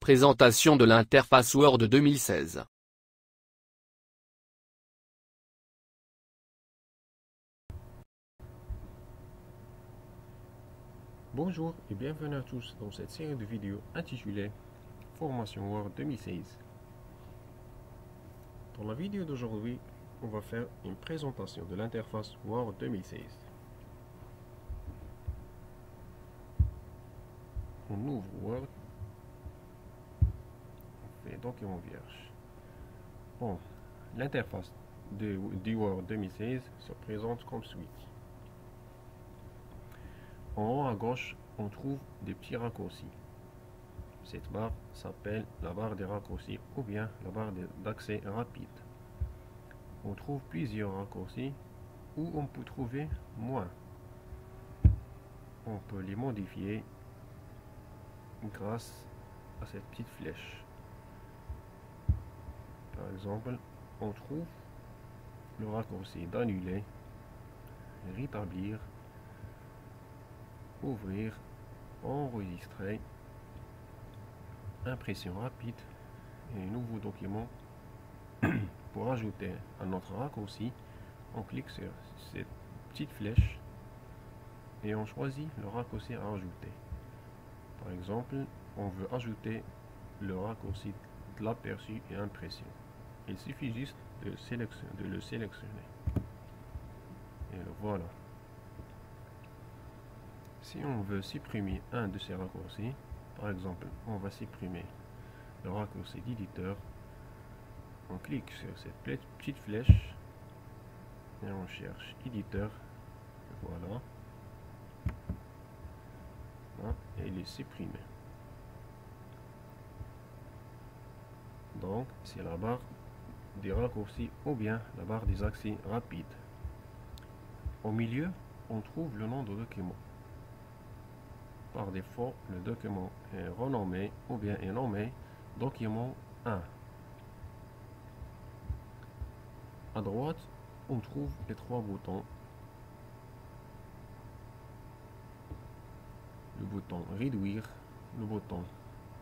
Présentation de l'interface Word 2016. Bonjour et bienvenue à tous dans cette série de vidéos intitulée Formation Word 2016. Dans la vidéo d'aujourd'hui, on va faire une présentation de l'interface Word 2016. On ouvre Word, on fait document vierge. Bon, l'interface du Word 2016 se présente comme suit. En haut à gauche, on trouve des petits raccourcis. Cette barre s'appelle la barre des raccourcis ou bien la barre d'accès rapide. On trouve plusieurs raccourcis où on peut trouver moins. On peut les modifier grâce à cette petite flèche. Par exemple, on trouve le raccourci d'annuler, rétablir, ouvrir, enregistrer, impression rapide et un nouveau document. Pour ajouter un autre raccourci, on clique sur cette petite flèche et on choisit le raccourci à ajouter. Par exemple, on veut ajouter le raccourci de l'aperçu et impression. Il suffit juste de le sélectionner. Et le voilà. Si on veut supprimer un de ces raccourcis, par exemple, on va supprimer le raccourci d'éditeur. On clique sur cette petite flèche et on cherche éditeur. Voilà. Et il est supprimé. Donc, c'est la barre des raccourcis ou bien la barre des accès rapides. Au milieu, on trouve le nom du document. Par défaut, le document est renommé ou bien est nommé document 1. À droite, on trouve les trois boutons. Le bouton réduire, le bouton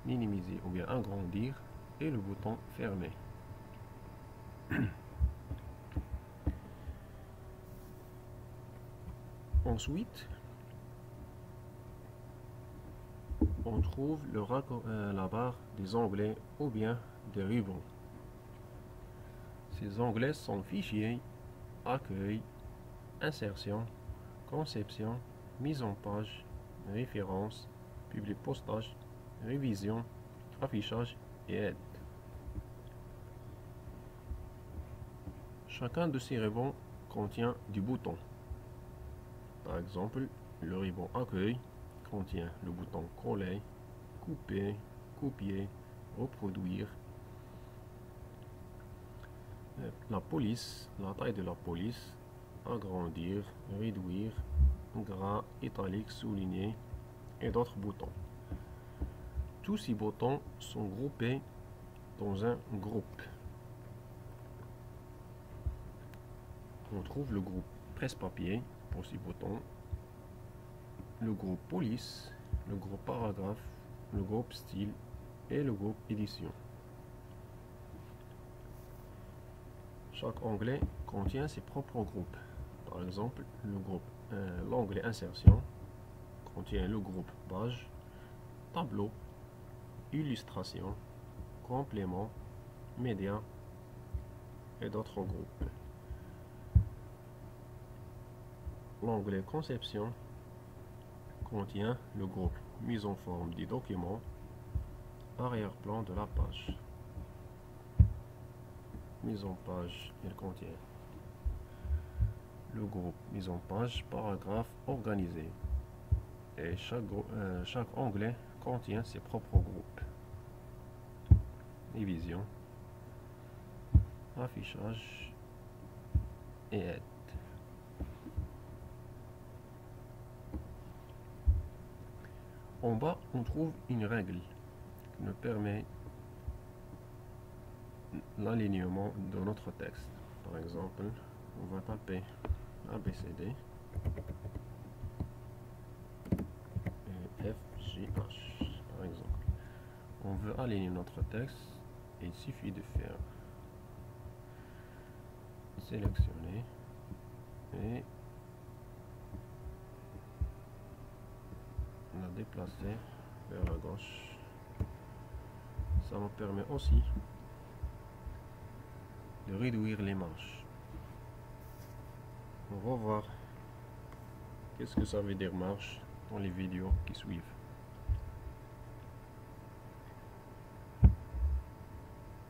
minimiser ou bien agrandir et le bouton fermer. Ensuite, on trouve la barre des onglets ou bien des rubans. Ces onglets sont fichiers, accueil, insertion, conception, mise en page, référence, public postage, révision, affichage et aide. Chacun de ces rubans contient des boutons. Par exemple, le ruban accueil contient le bouton coller, couper, copier, reproduire. La police, la taille de la police, agrandir, réduire, gras, italique, souligné et d'autres boutons. Tous ces boutons sont groupés dans un groupe. On trouve le groupe presse-papier pour ces boutons, le groupe police, le groupe paragraphe, le groupe style et le groupe édition. Chaque onglet contient ses propres groupes. Par exemple, l'onglet insertion contient le groupe page, tableau, illustration, complément, médias et d'autres groupes. L'onglet conception contient le groupe mise en forme des documents, arrière-plan de la page. Mise en page, il contient le groupe mise en page, paragraphe organisé. Et chaque onglet contient ses propres groupes. division, affichage et aide. En bas, on trouve une règle qui nous permet l'alignement de notre texte. Par exemple, on va taper ABCD et F, G, H, par exemple. On veut aligner notre texte et il suffit de faire sélectionner et la déplacer vers la gauche. Ça nous permet aussi de réduire les marges. On va voir qu'est-ce que ça veut dire marge dans les vidéos qui suivent.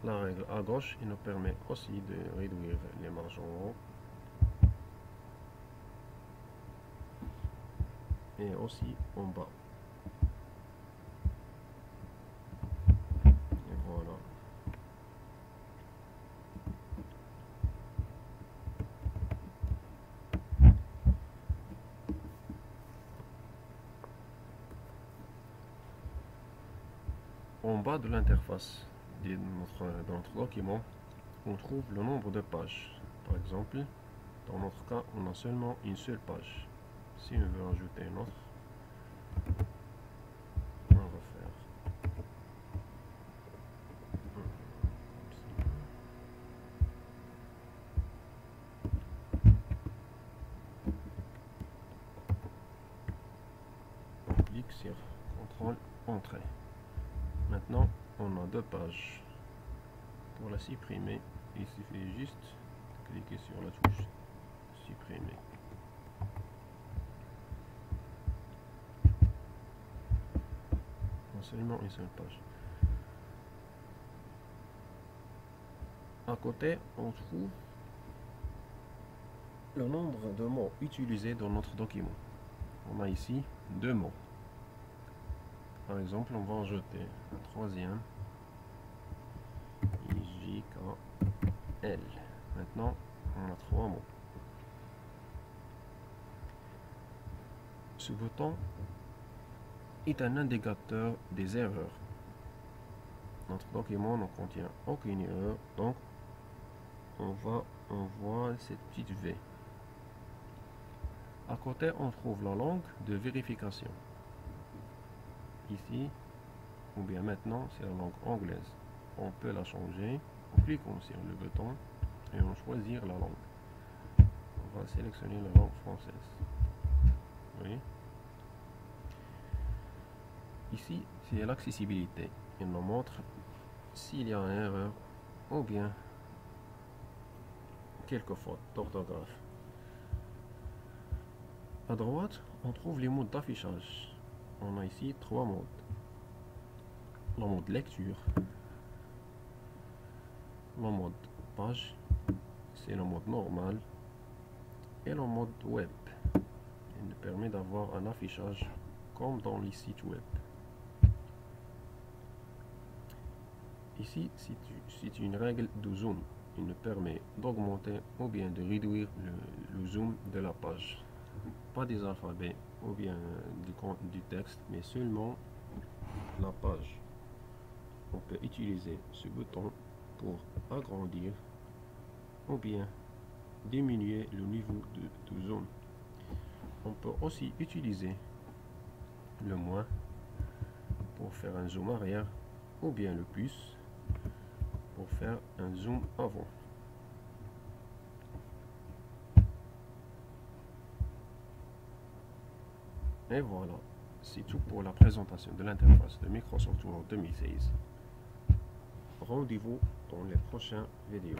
La règle à gauche, il nous permet aussi de réduire les marges en haut et aussi en bas. Et voilà. En bas de l'interface de notre document, on trouve le nombre de pages. Par exemple, dans notre cas, on a seulement une seule page. Si on veut ajouter une autre, on va faire on clique sur CTRL Entrée. Maintenant, on a deux pages. Pour la supprimer, il suffit juste de cliquer sur la touche supprimer. Seulement une seule page. À côté, on trouve le nombre de mots utilisés dans notre document. On a ici deux mots. Par exemple, on va ajouter un troisième. IJKL. Maintenant, on a trois mots. Ce bouton est un indicateur des erreurs. Notre document ne contient aucune erreur, donc on voit cette petite V. À côté, on trouve la langue de vérification. Ici, ou bien maintenant, c'est la langue anglaise. On peut la changer en cliquant sur le bouton et on choisit la langue. On va sélectionner la langue française. Oui. Ici, c'est l'accessibilité. Il nous montre s'il y a une erreur ou bien quelques fautes d'orthographe. À droite, on trouve les modes d'affichage. On a ici trois modes. Le mode lecture, le mode page, c'est le mode normal, et le mode web. Il nous permet d'avoir un affichage comme dans les sites web. Ici, c'est une règle de zoom. Il nous permet d'augmenter ou bien de réduire le zoom de la page. Pas des alphabets ou bien du texte, mais seulement la page. On peut utiliser ce bouton pour agrandir ou bien diminuer le niveau de zoom. On peut aussi utiliser le moins pour faire un zoom arrière ou bien le plus pour faire un zoom avant. Et voilà, c'est tout pour la présentation de l'interface de Microsoft Word 2016. Rendez-vous dans les prochaines vidéos.